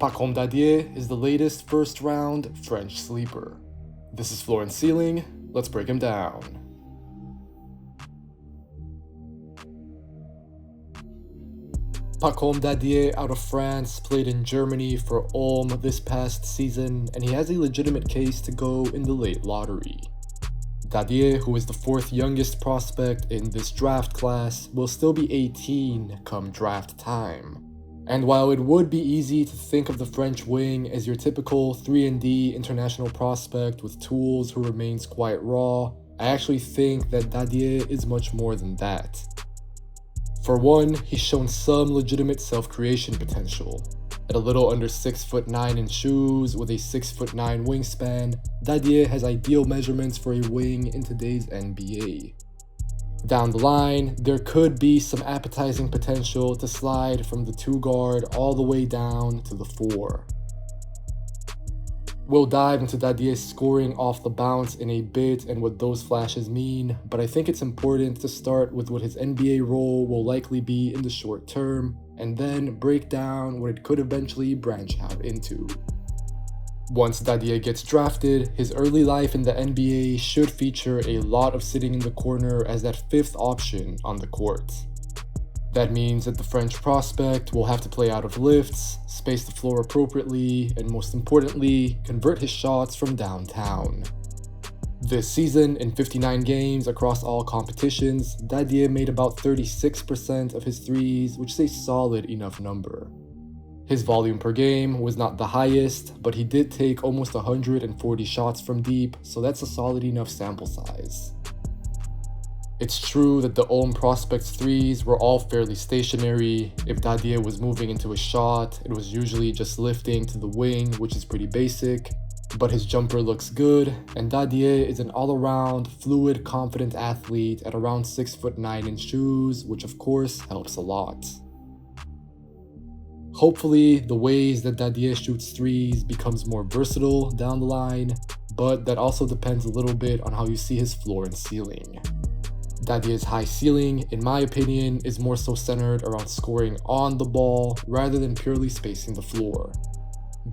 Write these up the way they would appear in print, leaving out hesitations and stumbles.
Pacome Dadiet is the latest first-round French sleeper. This is Floor and Ceiling. Let's break him down. Pacome Dadiet out of France played in Germany for Ulm this past season, and he has a legitimate case to go in the late lottery. Dadiet, who is the fourth youngest prospect in this draft class, will still be 18 come draft time. And while it would be easy to think of the French wing as your typical 3&D international prospect with tools who remains quite raw, I actually think that Dadiet is much more than that. For one, he's shown some legitimate self-creation potential. At a little under 6'9" in shoes with a 6'9" wingspan, Dadiet has ideal measurements for a wing in today's NBA. Down the line, there could be some appetizing potential to slide from the 2 guard all the way down to the 4. We'll dive into Dadiet's scoring off the bounce in a bit and what those flashes mean, but I think it's important to start with what his NBA role will likely be in the short term, and then break down what it could eventually branch out into. Once Dadiet gets drafted, his early life in the NBA should feature a lot of sitting in the corner as that 5th option on the court. That means that the French prospect will have to play out of lifts, space the floor appropriately, and most importantly, convert his shots from downtown. This season, in 59 games across all competitions, Dadiet made about 36% of his threes, which is a solid enough number. His volume per game was not the highest, but he did take almost 140 shots from deep, so that's a solid enough sample size. It's true that the Ulm prospect's threes were all fairly stationary. If Dadiet was moving into a shot, it was usually just lifting to the wing, which is pretty basic. But his jumper looks good, and Dadiet is an all-around, fluid, confident athlete at around 6'9" in shoes, which of course helps a lot. Hopefully, the ways that Dadiet shoots threes becomes more versatile down the line, but that also depends a little bit on how you see his floor and ceiling. Dadiet's high ceiling, in my opinion, is more so centered around scoring on the ball rather than purely spacing the floor.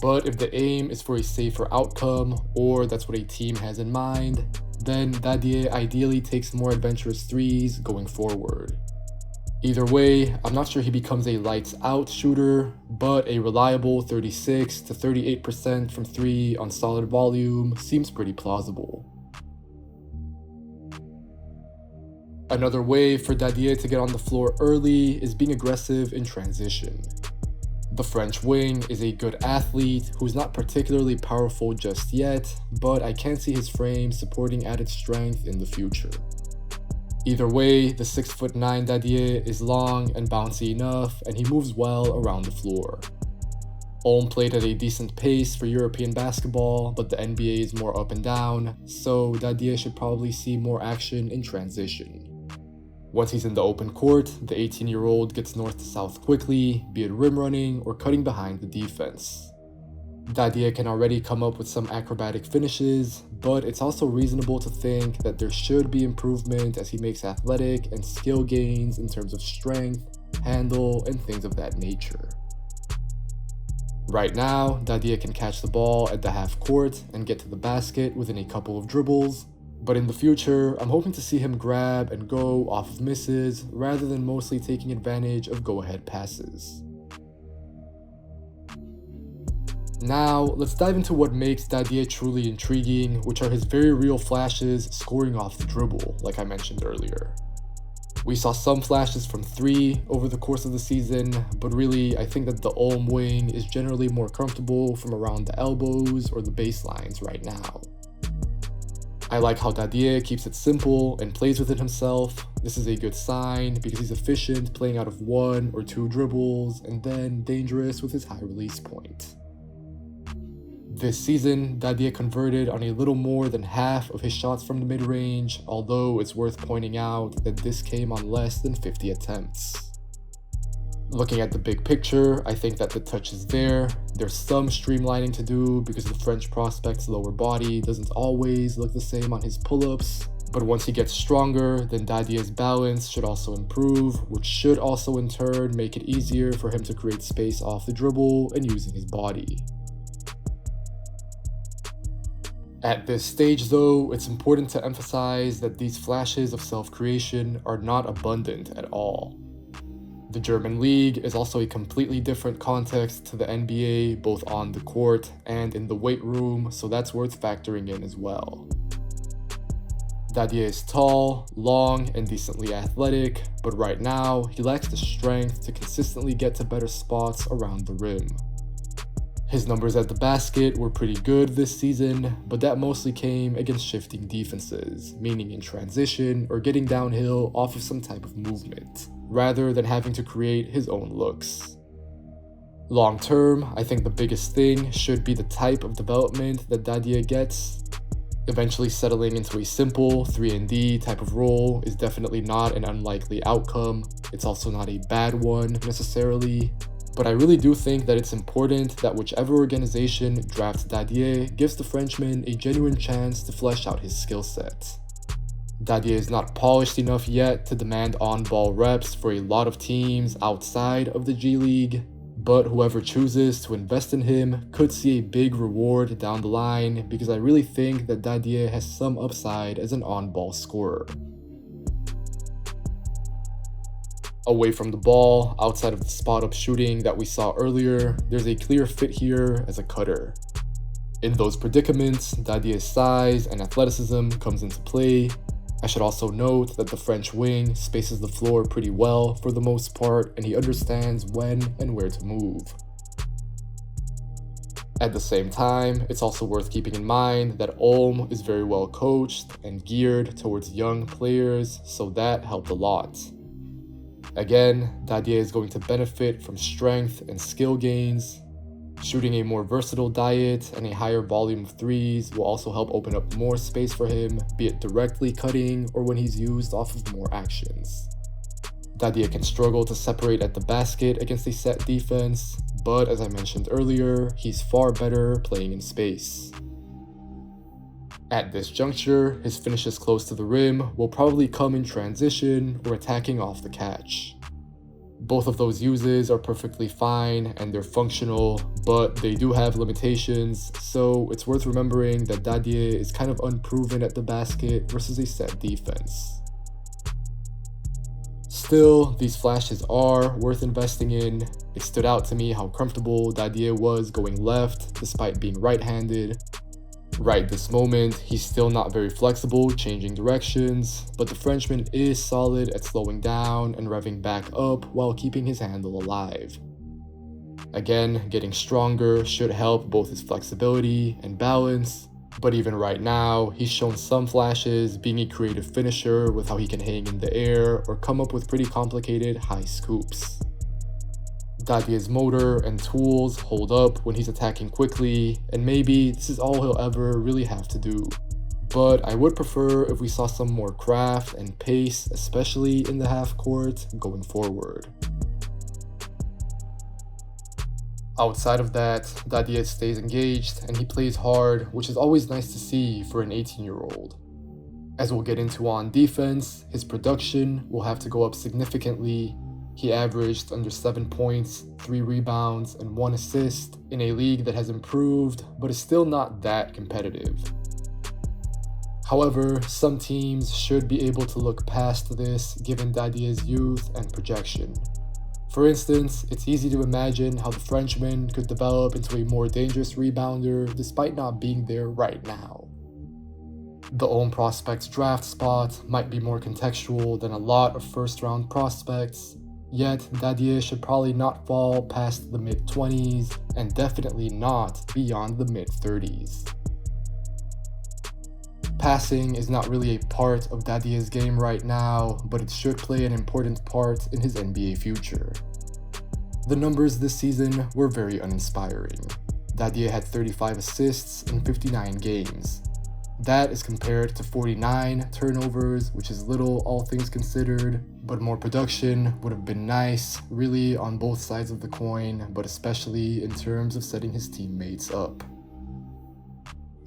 But if the aim is for a safer outcome, or that's what a team has in mind, then Dadiet ideally takes more adventurous threes going forward. Either way, I'm not sure he becomes a lights-out shooter, but a reliable 36 to 38% from 3 on solid volume seems pretty plausible. Another way for Dadiet to get on the floor early is being aggressive in transition. The French wing is a good athlete who's not particularly powerful just yet, but I can see his frame supporting added strength in the future. Either way, the 6'9" Dadiet is long and bouncy enough, and he moves well around the floor. Ulm played at a decent pace for European basketball, but the NBA is more up and down, so Dadiet should probably see more action in transition. Once he's in the open court, the 18-year-old gets north to south quickly, be it rim running or cutting behind the defense. Dadiet can already come up with some acrobatic finishes, but it's also reasonable to think that there should be improvement as he makes athletic and skill gains in terms of strength, handle, and things of that nature. Right now, Dadiet can catch the ball at the half court and get to the basket within a couple of dribbles, but in the future, I'm hoping to see him grab and go off of misses rather than mostly taking advantage of go-ahead passes. Now, let's dive into what makes Dadiet truly intriguing, which are his very real flashes scoring off the dribble, like I mentioned earlier. We saw some flashes from 3 over the course of the season, but really, I think that the Ulm wing is generally more comfortable from around the elbows or the baselines right now. I like how Dadiet keeps it simple and plays with it himself. This is a good sign because he's efficient playing out of 1 or 2 dribbles and then dangerous with his high release point. This season, Dadiet converted on a little more than half of his shots from the mid-range, although it's worth pointing out that this came on less than 50 attempts. Looking at the big picture, I think that the touch is there. There's some streamlining to do because the French prospect's lower body doesn't always look the same on his pull-ups, But once he gets stronger, then Dadiet's balance should also improve, which should also in turn make it easier for him to create space off the dribble and using his body. At this stage though, it's important to emphasize that these flashes of self-creation are not abundant at all. The German league is also a completely different context to the NBA, both on the court and in the weight room, so that's worth factoring in as well. Dadiet is tall, long, and decently athletic, but right now, he lacks the strength to consistently get to better spots around the rim. His numbers at the basket were pretty good this season, but that mostly came against shifting defenses, meaning in transition or getting downhill off of some type of movement, rather than having to create his own looks. Long term, I think the biggest thing should be the type of development that Dadiet gets. Eventually settling into a simple 3-and-D type of role is definitely not an unlikely outcome. It's also not a bad one necessarily, but I really do think that it's important that whichever organization drafts Dadiet gives the Frenchman a genuine chance to flesh out his skill set. Dadiet is not polished enough yet to demand on-ball reps for a lot of teams outside of the G League, but whoever chooses to invest in him could see a big reward down the line because I really think that Dadiet has some upside as an on-ball scorer. Away from the ball, outside of the spot-up shooting that we saw earlier, there's a clear fit here as a cutter. In those predicaments, Dadiet's size and athleticism comes into play. I should also note that the French wing spaces the floor pretty well for the most part, and he understands when and where to move. At the same time, it's also worth keeping in mind that Ulm is very well coached and geared towards young players, so that helped a lot. Again, Dadiet is going to benefit from strength and skill gains. Shooting a more versatile diet and a higher volume of threes will also help open up more space for him, be it directly cutting or when he's used off of more actions. Dadiet can struggle to separate at the basket against a set defense, but as I mentioned earlier, he's far better playing in space. At this juncture, his finishes close to the rim will probably come in transition or attacking off the catch. Both of those uses are perfectly fine and they're functional, but they do have limitations, so it's worth remembering that Dadiet is kind of unproven at the basket versus a set defense. Still, these flashes are worth investing in. It stood out to me how comfortable Dadiet was going left despite being right-handed. Right this moment, he's still not very flexible changing directions, but the Frenchman is solid at slowing down and revving back up while keeping his handle alive. Again, getting stronger should help both his flexibility and balance, but even right now, he's shown some flashes being a creative finisher with how he can hang in the air or come up with pretty complicated high scoops. Dadiet's motor and tools hold up when he's attacking quickly, and maybe this is all he'll ever really have to do. But I would prefer if we saw some more craft and pace, especially in the half court, going forward. Outside of that, Dadiet stays engaged and he plays hard, which is always nice to see for an 18-year-old. As we'll get into on defense, his production will have to go up significantly. He averaged under 7 points, 3 rebounds, and 1 assist in a league that has improved, but is still not that competitive. However, some teams should be able to look past this given Dadiet's youth and projection. For instance, it's easy to imagine how the Frenchman could develop into a more dangerous rebounder despite not being there right now. The Ulm prospects draft spot might be more contextual than a lot of first-round prospects, yet Dadiet should probably not fall past the mid-20s and definitely not beyond the mid-30s. Passing is not really a part of Dadiet's game right now, but it should play an important part in his NBA future. The numbers this season were very uninspiring. Dadiet had 35 assists in 59 games. That is compared to 49 turnovers, which is little all things considered, but more production would have been nice, really on both sides of the coin, but especially in terms of setting his teammates up.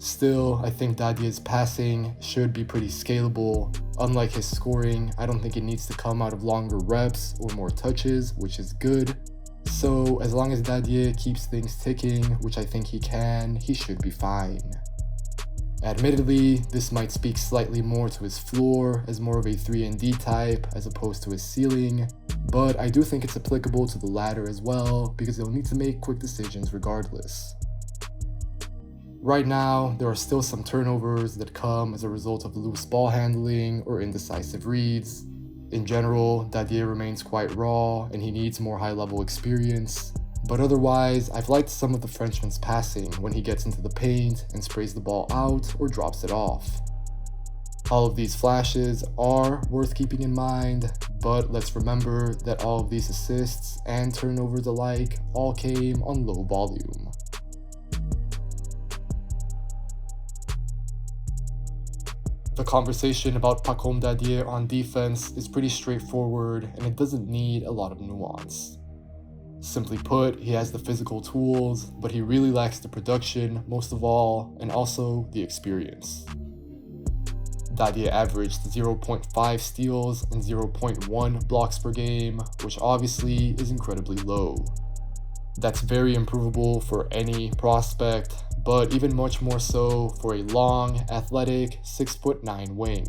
Still, I think Dadiet's passing should be pretty scalable. Unlike his scoring, I don't think it needs to come out of longer reps or more touches, which is good. So as long as Dadiet keeps things ticking, which I think he can, he should be fine. Admittedly, this might speak slightly more to his floor as more of a 3-and-D type as opposed to his ceiling, but I do think it's applicable to the latter as well because he'll need to make quick decisions regardless. Right now, there are still some turnovers that come as a result of loose ball handling or indecisive reads. In general, Dadiet remains quite raw and he needs more high-level experience, but otherwise, I've liked some of the Frenchman's passing when he gets into the paint and sprays the ball out or drops it off. All of these flashes are worth keeping in mind, but let's remember that all of these assists and turnovers alike all came on low volume. The conversation about Pacome Dadiet on defense is pretty straightforward and it doesn't need a lot of nuance. Simply put, he has the physical tools, but he really lacks the production most of all, and also the experience. Dadiet averaged 0.5 steals and 0.1 blocks per game, which obviously is incredibly low. That's very improvable for any prospect, but even much more so for a long, athletic 6'9" wing.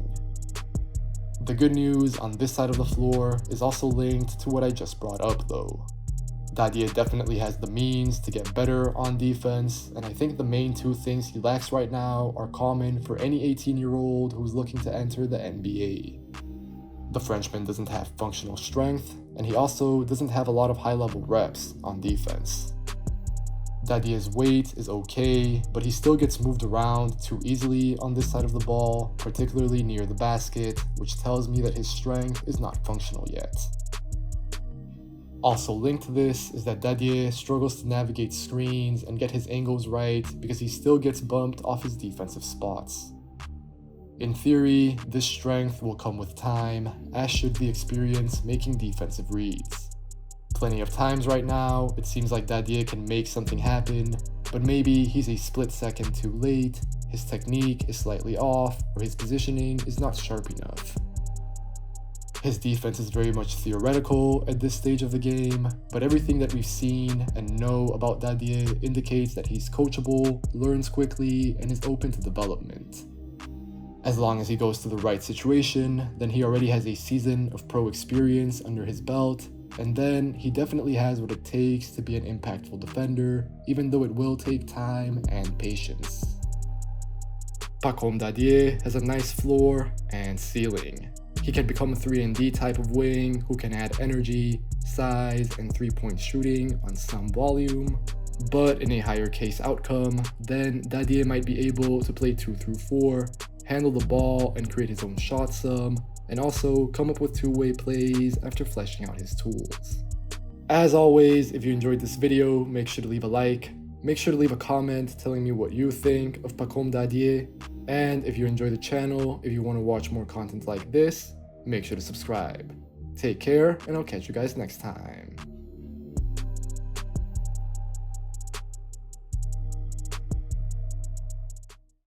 The good news on this side of the floor is also linked to what I just brought up though. Dadiet definitely has the means to get better on defense, and I think the main two things he lacks right now are common for any 18-year-old who's looking to enter the NBA. The Frenchman doesn't have functional strength, and he also doesn't have a lot of high-level reps on defense. Dadiet's weight is okay, but he still gets moved around too easily on this side of the ball, particularly near the basket, which tells me that his strength is not functional yet. Also linked to this is that Dadiet struggles to navigate screens and get his angles right because he still gets bumped off his defensive spots. In theory, this strength will come with time, as should the experience making defensive reads. Plenty of times right now, it seems like Dadiet can make something happen, but maybe he's a split second too late, his technique is slightly off, or his positioning is not sharp enough. His defense is very much theoretical at this stage of the game, but everything that we've seen and know about Dadiet indicates that he's coachable, learns quickly, and is open to development. As long as he goes to the right situation, then he already has a season of pro experience under his belt, and then he definitely has what it takes to be an impactful defender, even though it will take time and patience. Pacome Dadiet has a nice floor and ceiling. He can become a 3-and-D type of wing who can add energy, size, and 3-point shooting on some volume. But in a higher case outcome, then Dadiet might be able to play 2 through 4, handle the ball and create his own shot some, and also come up with two-way plays after fleshing out his tools. As always, if you enjoyed this video, make sure to leave a like, make sure to leave a comment telling me what you think of Pacome Dadiet, and if you enjoy the channel, if you want to watch more content like this, make sure to subscribe. Take care, and I'll catch you guys next time.